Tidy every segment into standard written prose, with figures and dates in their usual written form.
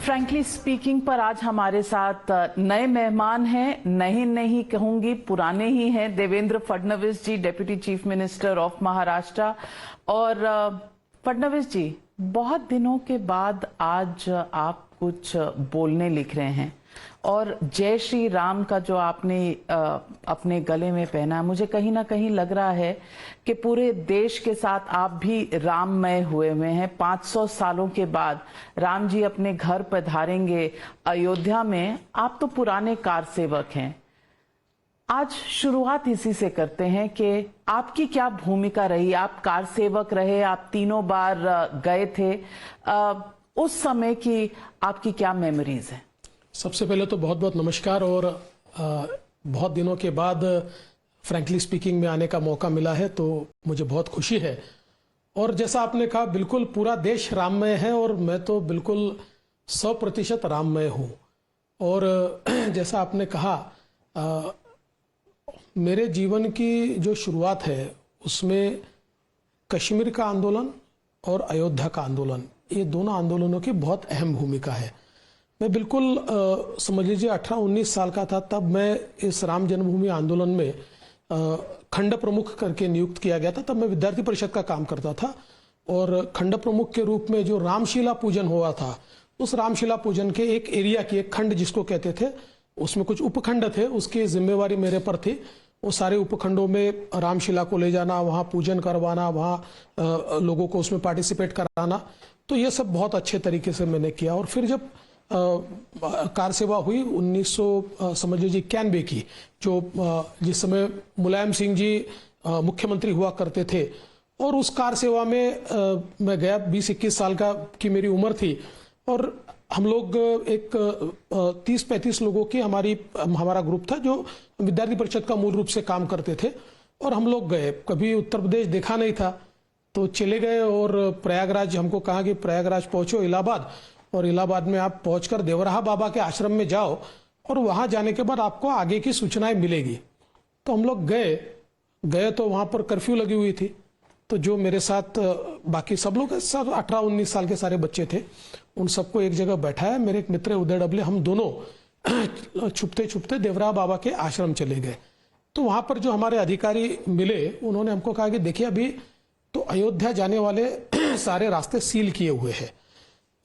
Frankly speaking पर आज हमारे साथ नए मेहमान हैं, नए नहीं कहूंगी, पुराने ही हैं। Devendra Fadnavis ji, deputy chief minister of Maharashtra. और फडणवीस जी, बहुत दिनों के बाद आज आप कुछ बोलने लिख रहे हैं और जय श्री राम का जो आपने अपने गले में पहना, मुझे कहीं ना कहीं लग रहा है कि पूरे देश के साथ आप भी राममय हुए हैं। 500 सालों के बाद राम जी अपने घर पधारेंगे अयोध्या में। आप तो पुराने कार सेवक हैं। आज शुरुआत इसी से करते हैं कि आपकी क्या भूमिका रही। आप कार सेवक रहे, आप तीनों बार गए थे। उस समय की आपकी क्या मेमोरीज हैं? सबसे पहले तो बहुत बहुत नमस्कार। और बहुत दिनों के बाद फ्रैंकली स्पीकिंग में आने का मौका मिला है तो मुझे बहुत खुशी है। और जैसा आपने कहा, बिल्कुल पूरा देश राममय है और मैं तो बिल्कुल 100% राममय हूँ। और जैसा आपने कहा, मेरे जीवन की जो शुरुआत है उसमें कश्मीर का आंदोलन और अयोध्या का आंदोलन, ये दोनों आंदोलनों की बहुत अहम भूमिका है। मैं बिल्कुल समझ लीजिए 18-19 साल का था तब मैं इस राम जन्मभूमि आंदोलन में खंड प्रमुख करके नियुक्त किया गया था। तब मैं विद्यार्थी परिषद का काम करता था और खंड प्रमुख के रूप में जो रामशिला पूजन हुआ था, उस रामशिला पूजन के एक एरिया की, एक खंड जिसको कहते थे, उसमें कुछ उपखंड थे, उसकी जिम्मेवारी मेरे पर थी। वो सारे उपखंडों में रामशिला को ले जाना, वहाँ पूजन करवाना, वहाँ लोगों को उसमें पार्टिसिपेट कराना, तो ये सब बहुत अच्छे तरीके से मैंने किया। और फिर जब कार सेवा हुई 1900 समझ लीजिए 91 की, जो जिस समय मुलायम सिंह जी मुख्यमंत्री हुआ करते थे, और उस कार सेवा में मैं गया। 20-21 साल की मेरी उम्र थी और हम लोग एक 30-35 लोगों की हमारा ग्रुप था जो विद्यार्थी परिषद का मूल रूप से काम करते थे। और हम लोग गए, कभी उत्तर प्रदेश देखा नहीं था तो चले गए और प्रयागराज, हमको कहा कि प्रयागराज पहुंचो इलाहाबाद, और इलाहाबाद में आप पहुंचकर देवराहा बाबा के आश्रम में जाओ और वहां जाने के बाद आपको आगे की सूचनाएं मिलेगी। तो हम लोग गए तो वहां पर कर्फ्यू लगी हुई थी। तो जो मेरे साथ बाकी सब लोग, सब 18-19 साल के सारे बच्चे थे, उन सबको एक जगह बैठाया। मेरे एक मित्र उदय डबले, हम दोनों छुपते छुपते देवराहा बाबा के आश्रम चले गए। तो वहां पर जो हमारे अधिकारी मिले, उन्होंने हमको कहा कि देखिए, अभी तो अयोध्या जाने वाले सारे रास्ते सील किए हुए हैं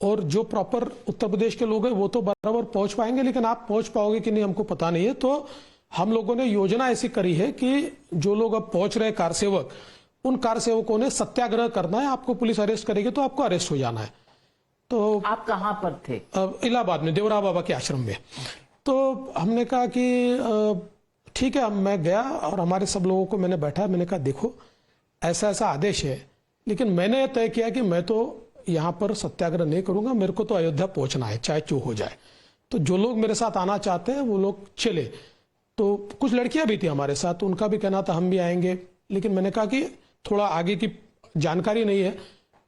और जो प्रॉपर उत्तर प्रदेश के लोग हैं वो तो बराबर पहुंच पाएंगे, लेकिन आप पहुंच पाओगे कि नहीं हमको पता नहीं है। तो हम लोगों ने योजना ऐसी करी है कि जो लोग अब पहुंच रहे कार सेवक, उन कार सेवकों ने सत्याग्रह करना है। आपको पुलिस अरेस्ट करेगी तो आपको अरेस्ट हो जाना है। तो आप कहाँ पर थे? इलाहाबाद में, देवराहा बाबा के आश्रम में। तो हमने कहा कि ठीक है। मैं गया और हमारे सब लोगों को मैंने बैठा, मैंने कहा देखो ऐसा ऐसा आदेश है, लेकिन मैंने तय किया कि मैं तो यहाँ पर सत्याग्रह नहीं करूंगा, मेरे को तो अयोध्या पहुंचना है, चाहे जो हो जाए। तो जो लोग मेरे साथ आना चाहते हैं वो लोग चले। तो कुछ लड़कियां भी थी हमारे साथ, तो उनका भी कहना था हम भी आएंगे, लेकिन मैंने कहा कि थोड़ा आगे की जानकारी नहीं है,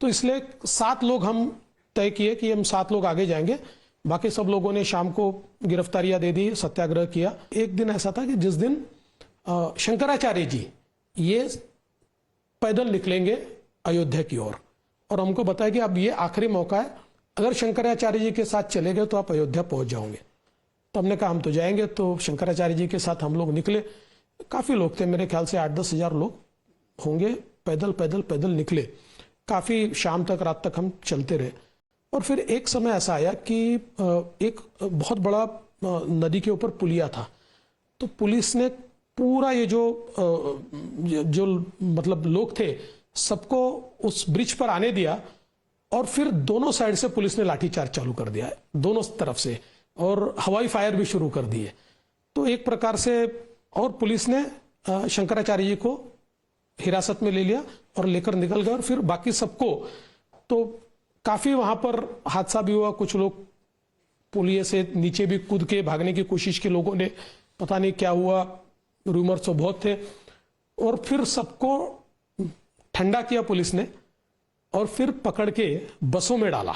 तो इसलिए 7 लोग हम तय किए कि हम 7 लोग आगे जाएंगे। बाकी सब लोगों ने शाम को गिरफ्तारियां दे दी, सत्याग्रह किया। एक दिन ऐसा था कि जिस दिन शंकराचार्य जी ये पैदल निकलेंगे अयोध्या की ओर, और हमको बताया कि अब ये आखिरी मौका है, अगर शंकराचार्य जी के साथ चले गए तो आप अयोध्या पहुंच जाओगे। तो हमने कहा हम तो जाएंगे। तो शंकराचार्य जी के साथ हम लोग निकले। काफी लोग थे, मेरे ख्याल से 8-10 हजार लोग होंगे। पैदल पैदल पैदल निकले, काफी शाम तक, रात तक हम चलते रहे। और फिर एक समय ऐसा आया कि एक बहुत बड़ा नदी के ऊपर पुलिया था। तो पुलिस ने पूरा ये जो मतलब लोग थे सबको उस ब्रिज पर आने दिया, और फिर दोनों साइड से पुलिस ने लाठीचार्ज चालू कर दिया, दोनों तरफ से, और हवाई फायर भी शुरू कर दिए। तो एक प्रकार से, और पुलिस ने शंकराचार्य जी को हिरासत में ले लिया और लेकर निकल गए। और फिर बाकी सबको, तो काफी वहां पर हादसा भी हुआ। कुछ लोग पुलिया से नीचे भी कूद के भागने की कोशिश की, लोगों ने पता नहीं क्या हुआ, रूमर्स तो बहुत थे। और फिर सबको ठंडा किया पुलिस ने, और फिर पकड़ के बसों में डाला,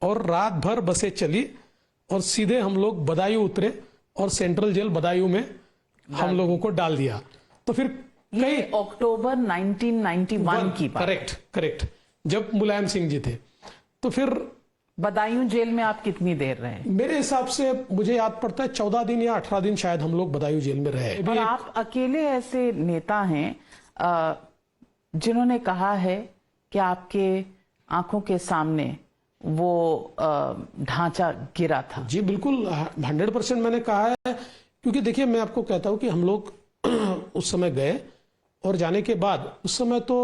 और रात भर बसें चली, और सीधे हम लोग बदायूं उतरे, और सेंट्रल जेल बदायूं में हम लोगों को डाल दिया। तो फिर ये अक्टूबर 1991 की बात। करेक्ट, जब मुलायम सिंह जी थे। तो फिर बदायूं जेल में आप कितनी देर रहे? मेरे हिसाब से मुझे याद पड़ता है 14 दिन या 18 दिन शायद हम लोग बदायूं जेल में रहे। और आप अकेले ऐसे नेता हैं जिन्होंने कहा है कि आपके आंखों के सामने वो ढांचा गिरा था। जी बिल्कुल, 100% मैंने कहा है। क्योंकि देखिए, मैं आपको कहता हूं कि हम लोग उस समय गए और जाने के बाद, उस समय तो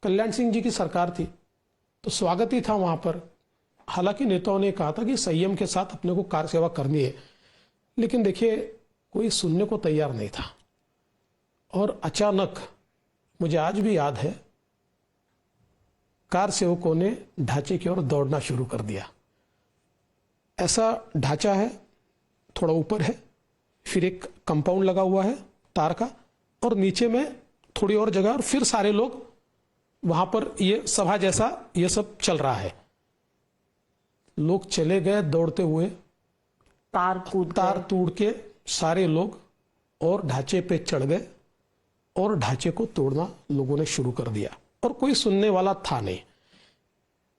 कल्याण सिंह जी की सरकार थी, तो स्वागत ही था वहां पर। हालांकि नेताओं ने कहा था कि संयम के साथ अपने को कार सेवा करनी है, लेकिन देखिए कोई सुनने को तैयार नहीं था। और अचानक, मुझे आज भी याद है, कार सेवकों ने ढांचे की ओर दौड़ना शुरू कर दिया। ऐसा ढांचा है, थोड़ा ऊपर है, फिर एक कंपाउंड लगा हुआ है तार का, और नीचे में थोड़ी और जगह, और फिर सारे लोग वहां पर, ये सभा जैसा ये सब चल रहा है। लोग चले गए दौड़ते हुए, तार तोड़ के सारे लोग, और ढांचे पे चढ़ गए और ढांचे को तोड़ना लोगों ने शुरू कर दिया। और कोई सुनने वाला था नहीं।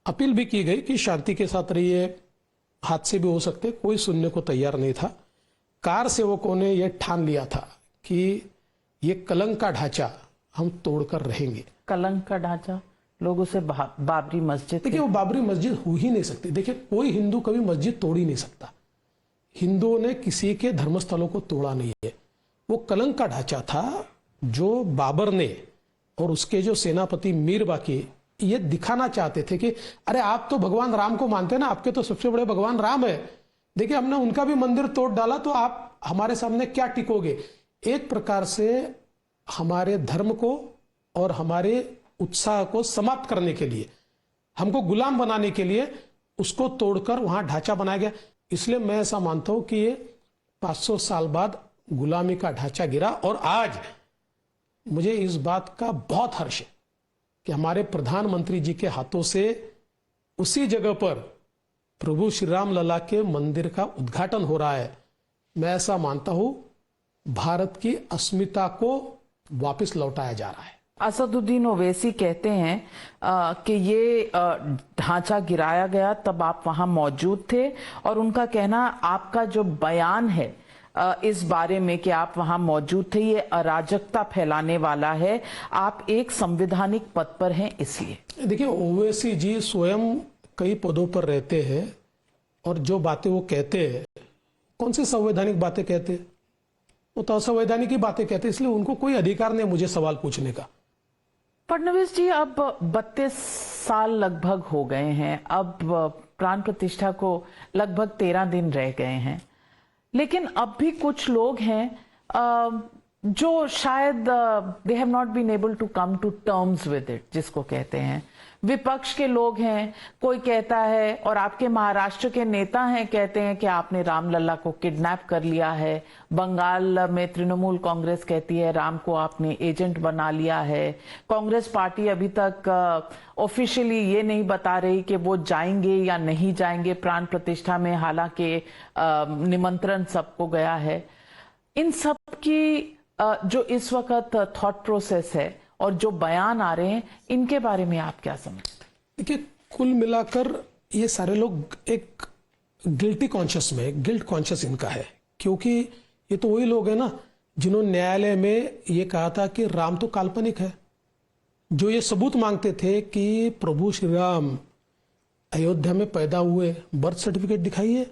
अपील भी की गई कि शांति के साथ रहिए, हादसे भी हो सकते, कोई सुनने को तैयार नहीं था। कार सेवकों ने यह ठान लिया था कि ये कलंक का ढांचा हम तोड़कर रहेंगे। कलंक का ढांचा, लोग उसे बाबरी मस्जिद, देखिए वो बाबरी मस्जिद हो ही नहीं सकती। देखिए कोई हिंदू कभी मस्जिद तोड़ ही नहीं सकता। हिंदुओं ने किसी के धर्मस्थलों को तोड़ा नहीं है। वो कलंक का ढांचा था जो बाबर ने और उसके जो सेनापति मीर बाकी ये दिखाना चाहते थे कि अरे आप तो भगवान राम को मानते हैं ना, आपके तो सबसे बड़े भगवान राम है, देखिए हमने उनका भी मंदिर तोड़ डाला, तो आप हमारे सामने क्या टिकोगे। एक प्रकार से हमारे धर्म को और हमारे उत्साह को समाप्त करने के लिए, हमको गुलाम बनाने के लिए उसको तोड़कर वहां ढांचा बनाया गया। इसलिए मैं ऐसा मानता हूं कि ये 500 साल बाद गुलामी का ढांचा गिरा। और आज मुझे इस बात का बहुत हर्ष है कि हमारे प्रधानमंत्री जी के हाथों से उसी जगह पर प्रभु श्री राम लला के मंदिर का उद्घाटन हो रहा है। मैं ऐसा मानता हूं भारत की अस्मिता को वापस लौटाया जा रहा है। असदुद्दीन ओवैसी कहते हैं कि ये ढांचा गिराया गया तब आप वहां मौजूद थे, और उनका कहना, आपका जो बयान है इस बारे में कि आप वहां मौजूद थे, ये अराजकता फैलाने वाला है। आप एक संवैधानिक पद पर हैं इसलिए। देखिए ओवैसी जी स्वयं कई पदों पर रहते हैं, और जो बातें वो कहते हैं, कौन सी संवैधानिक बातें कहते हैं, वो तो असंवैधानिक ही बातें कहते हैं। इसलिए उनको कोई अधिकार नहीं मुझे सवाल पूछने का। फडणवीस जी, अब 32 साल लगभग हो गए हैं, अब प्राण प्रतिष्ठा को लगभग 13 दिन रह गए हैं, लेकिन अब भी कुछ लोग हैं जो शायद they have not been able to come to terms with it, जिसको कहते हैं। विपक्ष के लोग हैं, कोई कहता है, और आपके महाराष्ट्र के नेता हैं, कहते हैं कि आपने रामलला को किडनैप कर लिया है। बंगाल में तृणमूल कांग्रेस कहती है राम को आपने एजेंट बना लिया है। कांग्रेस पार्टी अभी तक ऑफिशियली ये नहीं बता रही कि वो जाएंगे या नहीं जाएंगे प्राण प्रतिष्ठा में, हालांकि निमंत्रण सबको गया है। इन सब की जो इस वक्त थॉट प्रोसेस है और जो बयान आ रहे हैं, इनके बारे में आप क्या समझते? देखिए कुल मिलाकर ये सारे लोग एक गिल्टी कॉन्शियस में, गिल्ट कॉन्शियस इनका है, क्योंकि ये तो वही लोग हैं ना जिन्होंने न्यायालय में ये कहा था कि राम तो काल्पनिक है, जो ये सबूत मांगते थे कि प्रभु श्री राम अयोध्या में पैदा हुए, बर्थ सर्टिफिकेट दिखाइए,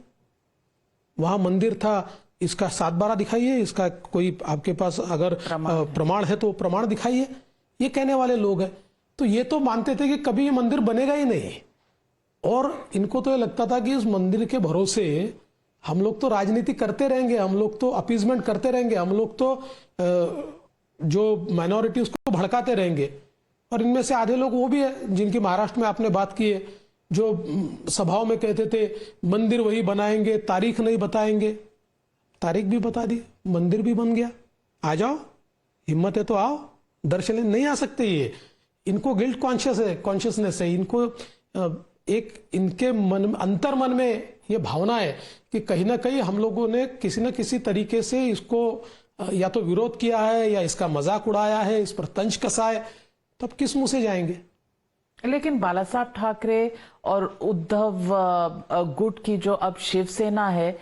वहां मंदिर था, इसका 7/12 दिखाइए, इसका कोई आपके पास अगर प्रमाण है तो प्रमाण दिखाइए, ये कहने वाले लोग हैं। तो ये तो मानते थे कि कभी ये मंदिर बनेगा ही नहीं, और इनको तो ये लगता था कि इस मंदिर के भरोसे हम लोग तो राजनीति करते रहेंगे, हम लोग तो अपीजमेंट करते रहेंगे, हम लोग तो जो माइनॉरिटी उसको भड़काते रहेंगे। और इनमें से आधे लोग वो भी है जिनकी महाराष्ट्र में आपने बात की है, जो सभाओं में कहते थे मंदिर वही बनाएंगे, तारीख नहीं बताएंगे। तारीख भी बता दी, मंदिर भी बन गया, आ जाओ, हिम्मत है तो आओ, दर्शन नहीं आ सकते। ये इनको गिल्ट कॉन्शियसनेस है, इनको एक इनके मन, अंतर मन में ये भावना है कि कहीं ना कहीं हम लोगों ने किसी न किसी तरीके से इसको या तो विरोध किया है या इसका मजाक उड़ाया है, इस पर तंज कसा है, तब किस मुंह से जाएंगे। लेकिन बाला साहब ठाकरे और उद्धव गुट की जो अब शिवसेना है,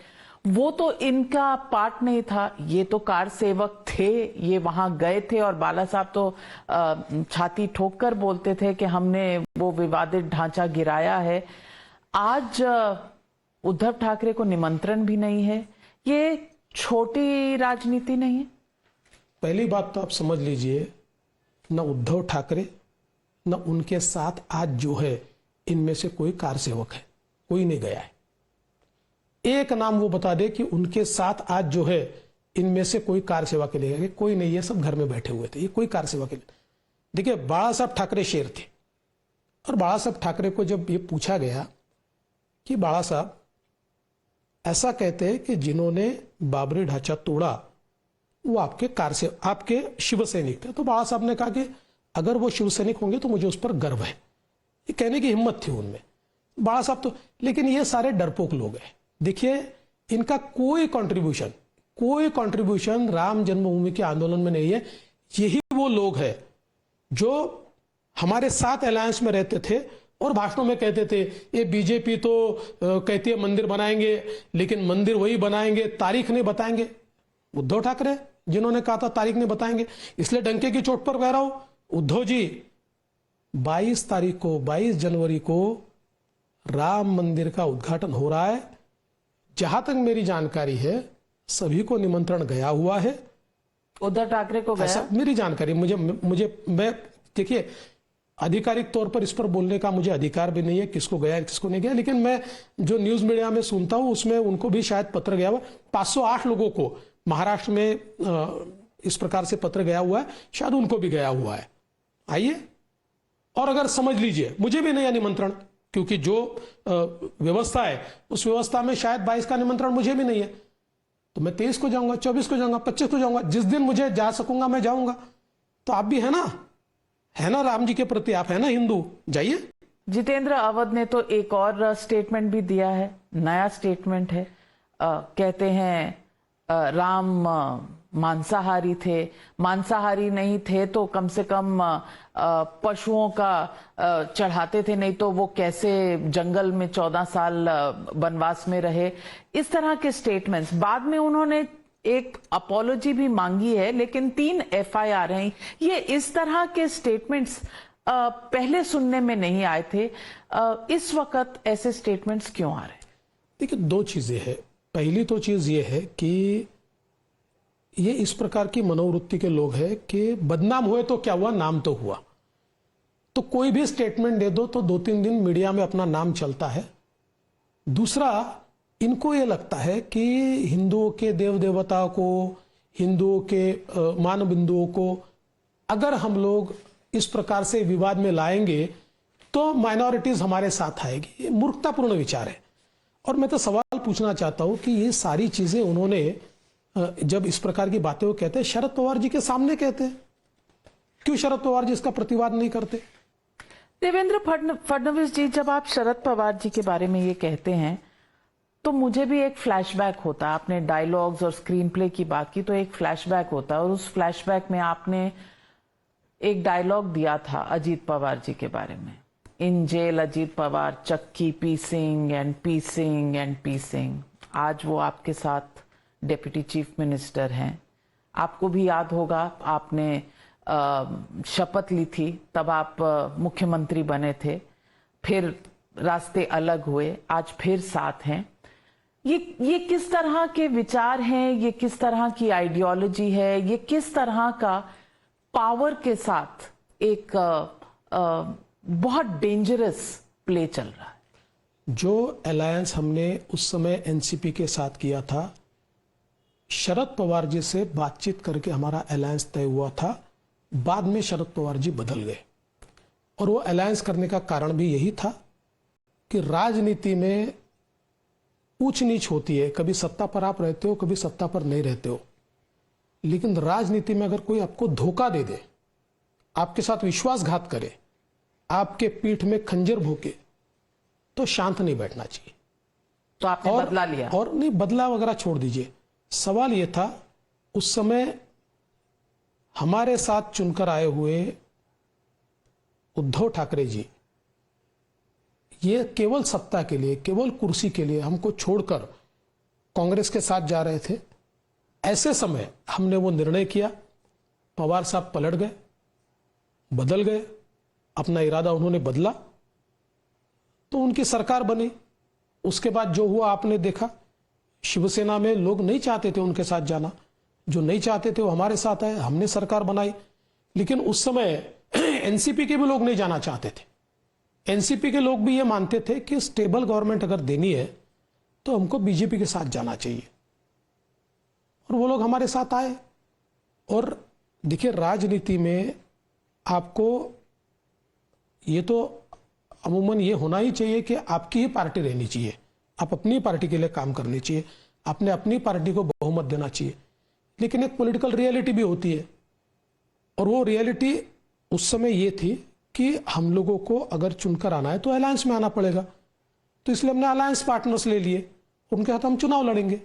वो तो इनका पार्ट नहीं था। ये तो कार सेवक थे, ये वहां गए थे और बाला साहब तो छाती ठोक कर बोलते थे कि हमने वो विवादित ढांचा गिराया है। आज उद्धव ठाकरे को निमंत्रण भी नहीं है। ये छोटी राजनीति नहीं है? पहली बात तो आप समझ लीजिए, न उद्धव ठाकरे न उनके साथ आज जो है इनमें से कोई कार सेवक है, कोई नहीं गया है। एक नाम वो बता दे कि उनके साथ आज जो है इनमें से कोई कार सेवा के लिए गए, कोई नहीं। ये सब घर में बैठे हुए थे, ये कोई कार सेवा के लिए। देखिए, बाला साहब ठाकरे शेर थे, और बाला साहब ठाकरे को जब ये पूछा गया कि बाला साहब ऐसा कहते हैं कि जिन्होंने बाबरी ढांचा तोड़ा वो आपके कार से आपके शिव सैनिक थे, तो बाला साहब ने कहा कि अगर वो शिव सैनिक होंगे तो मुझे उस पर गर्व है। ये कहने की हिम्मत थी उनमें, बाला साहब तो। लेकिन ये सारे डरपोक लोग हैं। देखिए, इनका कोई कंट्रीब्यूशन राम जन्मभूमि के आंदोलन में नहीं है। यही वो लोग हैं जो हमारे साथ अलायंस में रहते थे और भाषणों में कहते थे ये बीजेपी तो कहती है मंदिर बनाएंगे, लेकिन मंदिर वही बनाएंगे, तारीख नहीं बताएंगे। उद्धव ठाकरे जिन्होंने कहा था तारीख नहीं बताएंगे, इसलिए डंके की चोट पर कह रहा हूं, उद्धव जी 22 जनवरी को राम मंदिर का उद्घाटन हो रहा है। जहां तक मेरी जानकारी है सभी को निमंत्रण गया हुआ है। उद्धव ठाकरे को गया? मेरी जानकारी, मैं देखिए, आधिकारिक तौर पर इस पर बोलने का मुझे अधिकार भी नहीं है किसको गया किसको नहीं गया, लेकिन मैं जो न्यूज मीडिया में सुनता हूं उसमें उनको भी शायद पत्र गया हुआ। 508 लोगों को महाराष्ट्र में इस प्रकार से पत्र गया हुआ है, शायद उनको भी गया हुआ है। आइए, और अगर समझ लीजिए मुझे भी नहीं है निमंत्रण, क्योंकि जो व्यवस्था है उस व्यवस्था में शायद 22 का निमंत्रण मुझे भी नहीं है, तो मैं 23 को जाऊंगा, 24 को जाऊंगा, 25 को जाऊंगा, जिस दिन मुझे जा सकूंगा मैं जाऊंगा। तो आप भी है ना राम जी के प्रति, आप है ना हिंदू, जाइए। जितेंद्र अवध ने तो एक और स्टेटमेंट भी दिया है, नया स्टेटमेंट है। कहते हैं राम मांसाहारी थे, मांसाहारी नहीं थे तो कम से कम पशुओं का चढ़ाते थे, नहीं तो वो कैसे जंगल में 14 साल वनवास में रहे। इस तरह के स्टेटमेंट्स। बाद में उन्होंने एक अपॉलॉजी भी मांगी है, लेकिन 3 FIR हैं। ये इस तरह के स्टेटमेंट्स पहले सुनने में नहीं आए थे। इस वक्त ऐसे स्टेटमेंट्स क्यों आ रहे हैं? देखिए, 2 चीजें हैं। पहली तो चीज ये है कि ये इस प्रकार की मनोवृत्ति के लोग हैं कि बदनाम हुए तो क्या हुआ, नाम तो हुआ। तो कोई भी स्टेटमेंट दे दो तो 2-3 दिन मीडिया में अपना नाम चलता है। दूसरा, इनको ये लगता है कि हिंदुओं के देव देवता को, हिंदुओं के मान बिंदुओं को अगर हम लोग इस प्रकार से विवाद में लाएंगे तो माइनॉरिटीज हमारे साथ आएगी। ये मूर्खतापूर्ण विचार है। और मैं तो सवाल पूछना चाहता हूं कि ये सारी चीजें उन्होंने जब इस प्रकार की बातें वो कहते हैं, शरद पवार जी के सामने कहते हैं, क्यों शरद पवार जी इसका प्रतिवाद नहीं करते? देवेंद्र फडणवीस जी, जब आप शरद पवार जी के बारे में ये कहते हैं तो मुझे भी एक फ्लैशबैक होता है। आपने डायलॉग्स और स्क्रीन प्ले की बात की तो एक फ्लैशबैक होता है, और उस फ्लैशबैक में आपने एक डायलॉग दिया था अजीत पवार जी के बारे में, इन जेल अजीत पवार चक्की पीसिंग एंड पीसिंग एंड पीसिंग। आज वो आपके साथ डेप्यूटी चीफ मिनिस्टर हैं। आपको भी याद होगा, आपने शपथ ली थी, तब आप मुख्यमंत्री बने थे, फिर रास्ते अलग हुए, आज फिर साथ हैं। ये किस तरह के विचार हैं, ये किस तरह की आइडियोलॉजी है, ये किस तरह का पावर के साथ एक बहुत डेंजरस प्ले चल रहा है? जो अलायंस हमने उस समय एनसीपी के साथ किया था, शरद पवार जी से बातचीत करके हमारा अलायंस तय हुआ था। बाद में शरद पवार जी बदल गए, और वो अलायंस करने का कारण भी यही था कि राजनीति में ऊंच नीच होती है। कभी सत्ता पर आप रहते हो, कभी सत्ता पर नहीं रहते हो, लेकिन राजनीति में अगर कोई आपको धोखा दे दे, आपके साथ विश्वासघात करे, आपके पीठ में खंजर भोंके, तो शांत नहीं बैठना चाहिए। तो आपने बदला लिया? और नहीं, बदला वगैरह छोड़ दीजिए। सवाल यह था, उस समय हमारे साथ चुनकर आए हुए उद्धव ठाकरे जी ये केवल सत्ता के लिए, केवल कुर्सी के लिए हमको छोड़कर कांग्रेस के साथ जा रहे थे। ऐसे समय हमने वो निर्णय किया, पवार साहब पलट गए, बदल गए, अपना इरादा उन्होंने बदला, तो उनकी सरकार बनी। उसके बाद जो हुआ आपने देखा, शिवसेना में लोग नहीं चाहते थे उनके साथ जाना, जो नहीं चाहते थे वो हमारे साथ आए, हमने सरकार बनाई। लेकिन उस समय एनसीपी के भी लोग नहीं जाना चाहते थे। एनसीपी के लोग भी ये मानते थे कि स्टेबल गवर्नमेंट अगर देनी है तो हमको बीजेपी के साथ जाना चाहिए, और वो लोग हमारे साथ आए। और देखिए, राजनीति में आपको ये तो अमूमन ये होना ही चाहिए कि आपकी ही पार्टी रहनी चाहिए, आप अपनी पार्टी के लिए काम करनी चाहिए, आपने अपनी पार्टी को बहुमत देना चाहिए। लेकिन एक पॉलिटिकल रियलिटी भी होती है, और वो रियलिटी उस समय ये थी कि हम लोगों को अगर चुनकर आना है तो अलायंस में आना पड़ेगा। तो इसलिए हमने अलायंस पार्टनर्स ले लिए, उनके साथ हम चुनाव लड़ेंगे।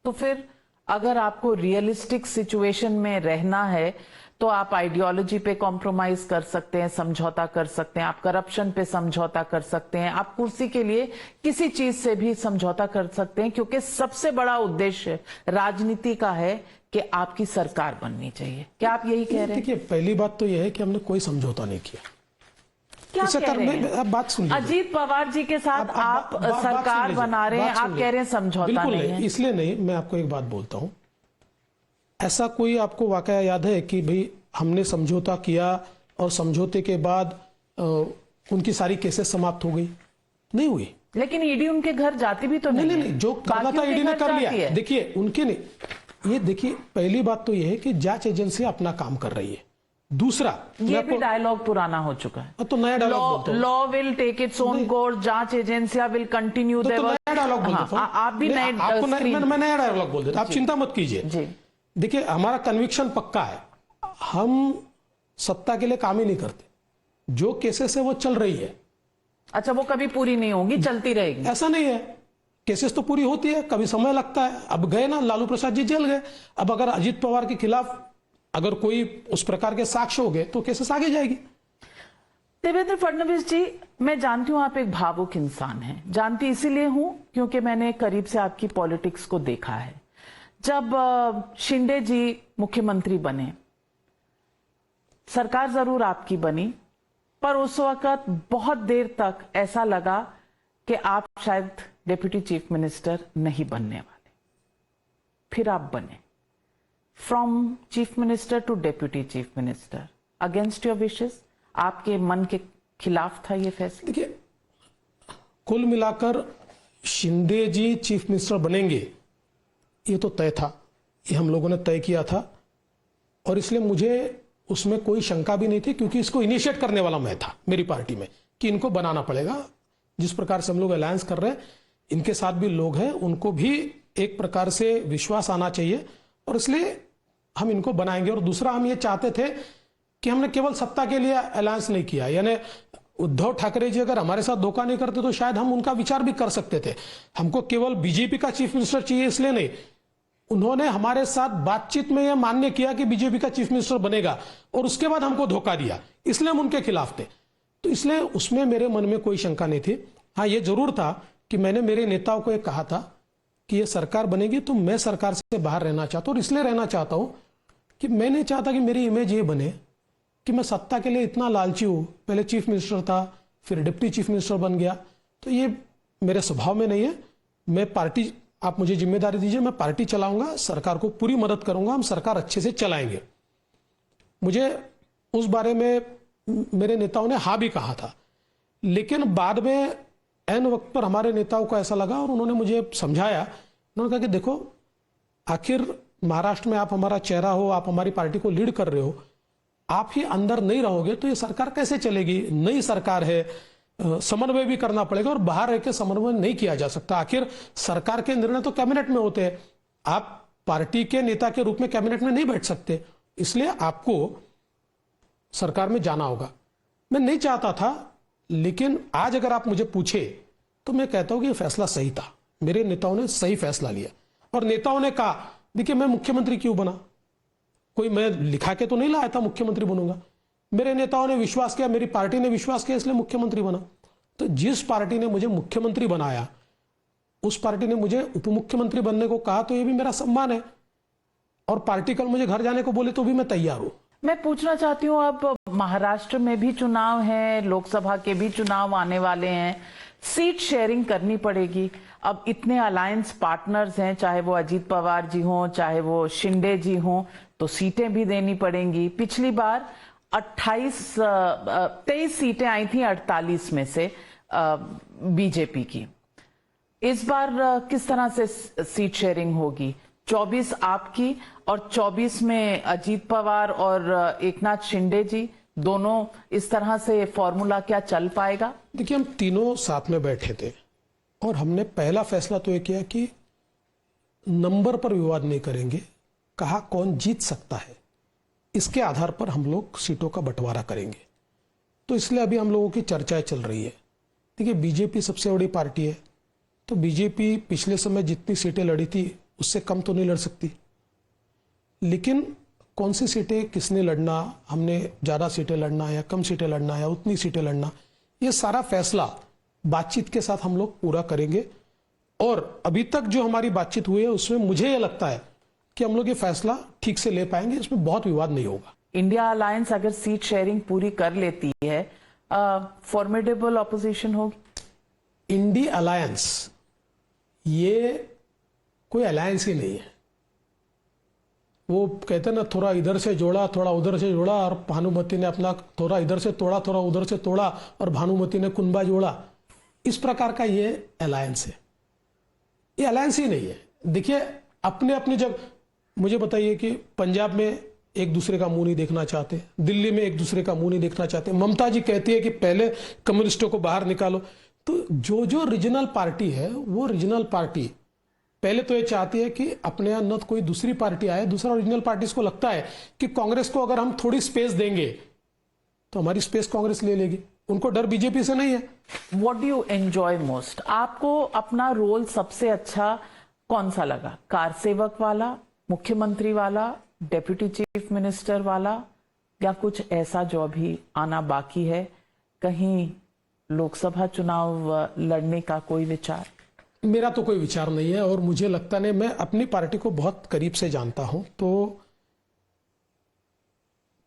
तो फिर अगर आपको रियलिस्टिक सिचुएशन में रहना है तो आप आइडियोलॉजी पे कॉम्प्रोमाइज कर सकते हैं, समझौता कर सकते हैं, आप करप्शन पे समझौता कर सकते हैं, आप कुर्सी के लिए किसी चीज से भी समझौता कर सकते हैं, क्योंकि सबसे बड़ा उद्देश्य राजनीति का है कि आपकी सरकार बननी चाहिए। क्या आप यही कह रहे हैं? देखिए, पहली बात तो यह है कि हमने कोई समझौता नहीं किया। क्या कह रहे हैं? आप बात सुन लीजिए। अजीत पवार जी के साथ आप सरकार बना रहे हैं, आप कह रहे हैं समझौता बिल्कुल नहीं है। इसलिए नहीं, मैं आपको एक बात बोलता हूं, ऐसा कोई आपको वाकया याद है कि भाई हमने समझौता किया और समझौते के बाद उनकी सारी केसेस समाप्त हो गई? नहीं हुई। लेकिन ईडी उनके घर जाती भी तो नहीं, नहीं, जो करना था ईडी ने कर लिया। देखिए, उनके नहीं, ये देखिए, पहली बात तो ये है कि जांच एजेंसी अपना काम कर रही है। दूसरा, ये भी डायलॉग पुराना हो चुका है, तो नया dialogue law will take its own course, जांच एजेंसियां विल कंटिन्यू देयर वर्क। नया डायलॉग बोल देता हूं। आप भी नए मैं नया डायलॉग बोल देता, आप चिंता मत कीजिए। देखिए, हमारा कन्विक्शन पक्का है, हम सत्ता के लिए काम ही नहीं करते। जो केसेस है वो चल रही है। अच्छा, वो कभी पूरी नहीं होंगी, चलती रहेगी? ऐसा नहीं है, केसेस तो पूरी होती है, कभी समय लगता है। अब गए ना, लालू प्रसाद जी जेल गए, अब अगर अजीत पवार के खिलाफ अगर कोई उस प्रकार के साक्ष्य हो गए तो केसेस आगे जाएगी। देवेंद्र फडणवीस जी, मैं जानती हूं आप एक भावुक इंसान हैं, जानती इसीलिए हूं क्योंकि मैंने करीब से आपकी पॉलिटिक्स को देखा है। जब शिंदे जी मुख्यमंत्री बने, सरकार जरूर आपकी बनी, पर उस वक्त बहुत देर तक ऐसा लगा कि आप शायद डिप्टी चीफ मिनिस्टर नहीं बनने वाले। फिर आप बने, from chief minister to deputy chief minister, against your wishes, आपके मन के खिलाफ था ये फैसला? देखिए, कुल मिलाकर शिंदे जी चीफ मिनिस्टर बनेंगे ये तो तय था, ये हम लोगों ने तय किया था, और इसलिए मुझे उसमें कोई शंका भी नहीं थी, क्योंकि इसको इनिशिएट करने वाला मैं था मेरी पार्टी में कि इनको बनाना पड़ेगा। जिस प्रकार से हम लोग अलायंस कर रहे हैं, इनके साथ भी लोग हैं, उनको भी एक प्रकार से विश्वास आना चाहिए, और इसलिए हम इनको बनाएंगे। और दूसरा, हम ये चाहते थे कि हमने केवल सत्ता के लिए अलायंस नहीं किया, यानी उद्धव ठाकरे जी अगर हमारे साथ धोखा नहीं करते तो शायद हम उनका विचार भी कर सकते थे। हमको केवल बीजेपी का चीफ मिनिस्टर चाहिए इसलिए नहीं, उन्होंने हमारे साथ बातचीत में यह मान्य किया कि बीजेपी का चीफ मिनिस्टर बनेगा, और उसके बाद हमको धोखा दिया, इसलिए हम उनके खिलाफ थे। तो इसलिए उसमें मेरे मन में कोई शंका नहीं थी। हाँ, ये जरूर था कि मैंने मेरे नेताओं को ये कहा था कि ये सरकार बनेगी तो मैं सरकार से बाहर रहना चाहता हूं, और इसलिए रहना चाहता हूं कि मैं नहीं चाहता कि मेरी इमेज ये बने कि मैं सत्ता के लिए इतना लालची हूं। पहले चीफ मिनिस्टर था, फिर डिप्टी चीफ मिनिस्टर बन गया, तो ये मेरे स्वभाव में नहीं है। मैं पार्टी, आप मुझे जिम्मेदारी दीजिए, मैं पार्टी चलाऊंगा, सरकार को पूरी मदद करूंगा, हम सरकार अच्छे से चलाएंगे। मुझे उस बारे में मेरे नेताओं ने हाँ भी कहा था, लेकिन बाद में ऐन वक्त पर हमारे नेताओं को ऐसा लगा और उन्होंने मुझे समझाया। उन्होंने कहा कि देखो, आखिर महाराष्ट्र में आप हमारा चेहरा हो, आप हमारी पार्टी को लीड कर रहे हो, आप ही अंदर नहीं रहोगे तो ये सरकार कैसे चलेगी? नई सरकार है, समन्वय भी करना पड़ेगा, और बाहर रह के समन्वय नहीं किया जा सकता। आखिर सरकार के निर्णय तो कैबिनेट में होते हैं, आप पार्टी के नेता के रूप में कैबिनेट में नहीं बैठ सकते, इसलिए आपको सरकार में जाना होगा। मैं नहीं चाहता था, लेकिन आज अगर आप मुझे पूछे तो मैं कहता हूं कि यह फैसला सही था, मेरे नेताओं ने सही फैसला लिया। और नेताओं ने कहा, देखिए मैं मुख्यमंत्री क्यों बना, कोई मैं लिखा के तो नहीं लाया था मुख्यमंत्री बनूंगा, मेरे नेताओं ने विश्वास किया, मेरी पार्टी ने विश्वास किया, इसलिए मुख्यमंत्री बना। तो जिस पार्टी ने मुझे मुख्यमंत्री बनाया उस पार्टी ने मुझे उप मुख्यमंत्री बनने को कहा, तो ये भी मेरा सम्मान है। और पार्टी कल मुझे घर जाने को बोले तो भी मैं तैयार हूं। मैं पूछना चाहती हूँ, अब महाराष्ट्र में भी चुनाव है, लोकसभा के भी चुनाव आने वाले हैं, सीट शेयरिंग करनी पड़ेगी। अब इतने अलायंस पार्टनर्स हैं, चाहे वो अजीत पवार जी हों, चाहे वो शिंदे जी हों, तो सीटें भी देनी पड़ेंगी। पिछली बार 23 सीटें आई थी 48 में से बीजेपी की। इस बार किस तरह से सीट शेयरिंग होगी? 24 आपकी और 24 में अजीत पवार और एकनाथ शिंदे जी, दोनों इस तरह से फॉर्मूला क्या चल पाएगा? देखिए, हम तीनों साथ में बैठे थे और हमने पहला फैसला तो ये किया कि नंबर पर विवाद नहीं करेंगे, कहा कौन जीत सकता है इसके आधार पर हम लोग सीटों का बंटवारा करेंगे। तो इसलिए अभी हम लोगों की चर्चाएं चल रही है। देखिए, बीजेपी सबसे बड़ी पार्टी है, तो बीजेपी पिछले समय जितनी सीटें लड़ी थी उससे कम तो नहीं लड़ सकती, लेकिन कौन सी सीटें किसने लड़ना, हमने ज़्यादा सीटें लड़ना या कम सीटें लड़ना या उतनी सीटें लड़ना, ये सारा फैसला बातचीत के साथ हम लोग पूरा करेंगे। और अभी तक जो हमारी बातचीत हुई है उसमें मुझे ये लगता है कि हम लोग ये फैसला ठीक से ले पाएंगे, इसमें बहुत विवाद नहीं होगा। इंडिया अलायंस अगर सीट शेयरिंग पूरी कर लेती है, फॉर्मिडेबल ऑपोजिशन होगी। इंडिया अलायंस ये कोई अलायंस ही नहीं है। वो कहते हैं ना, थोड़ा इधर से जोड़ा थोड़ा उधर से जोड़ा, और भानुमति ने अपना थोड़ा इधर से तोड़ा थोड़ा उधर से तोड़ा और भानुमति ने कुंबा जोड़ा। इस प्रकार का ये अलायंस है, ये अलायंस ही नहीं है। देखिए, अपने अपनी जगह मुझे बताइए कि पंजाब में एक दूसरे का मुंह नहीं देखना चाहते, दिल्ली में एक दूसरे का मुंह नहीं देखना चाहते। ममता जी कहती है कि पहले कम्युनिस्टों को बाहर निकालो। तो जो रीजनल पार्टी है वो रीजनल पार्टी पहले तो ये चाहती है कि अपने यहां न कोई दूसरी पार्टी आए। दूसरा, रीजनल पार्टीज को लगता है कि कांग्रेस को अगर हम थोड़ी स्पेस देंगे तो हमारी स्पेस कांग्रेस ले लेगी। उनको डर बीजेपी से नहीं है। What do you enjoy most? आपको अपना रोल सबसे अच्छा कौन सा लगा? कार सेवक वाला, मुख्यमंत्री वाला, डेप्यूटी चीफ मिनिस्टर वाला, या कुछ ऐसा जो अभी आना बाकी है? कहीं लोकसभा चुनाव लड़ने का कोई विचार? मेरा तो कोई विचार नहीं है, और मुझे लगता नहीं, मैं अपनी पार्टी को बहुत करीब से जानता हूं, तो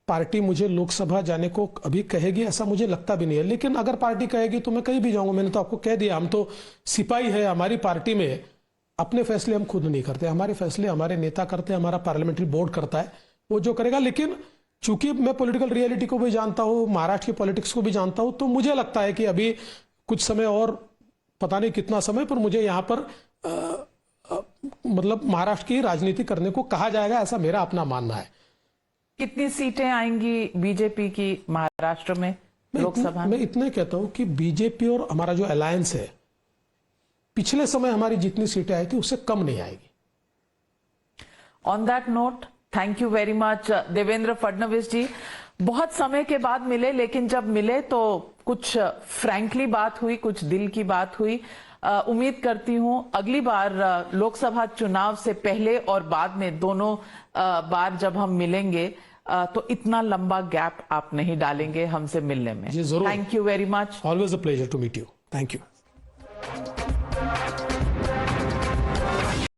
पार्टी मुझे लोकसभा जाने को अभी कहेगी ऐसा मुझे लगता भी नहीं है। लेकिन अगर पार्टी कहेगी तो मैं कहीं भी जाऊंगा। मैंने तो आपको कह दिया, हम तो सिपाही है। हमारी पार्टी में अपने फैसले हम खुद नहीं करते, हमारे फैसले हमारे नेता करते हैं, हमारा पार्लियामेंट्री बोर्ड करता है, वो जो करेगा। लेकिन चूंकि मैं पॉलिटिकल रियलिटी को भी जानता हूं, महाराष्ट्र की पॉलिटिक्स को भी जानता हूं, तो मुझे लगता है कि अभी कुछ समय और, पता नहीं कितना समय, पर मुझे यहां पर मतलब महाराष्ट्र की राजनीति करने को कहा जाएगा, ऐसा मेरा अपना मानना है। कितनी सीटें आएंगी बीजेपी की महाराष्ट्र में लोकसभा? मैं इतना कहता हूं कि बीजेपी और हमारा जो अलायंस है, पिछले समय हमारी जितनी सीटें आई थी उससे कम नहीं आएगी। On that note, thank you very much Devendra Fadnavis ji. बहुत समय के बाद मिले, लेकिन जब मिले तो कुछ फ्रैंकली बात हुई, कुछ दिल की बात हुई। उम्मीद करती हूं अगली बार लोकसभा चुनाव से पहले और बाद में दोनों बार जब हम मिलेंगे तो इतना लंबा गैप आप नहीं डालेंगे हमसे मिलने में। जी जरूर। Thank you very much. Always a pleasure to meet you. Thank you.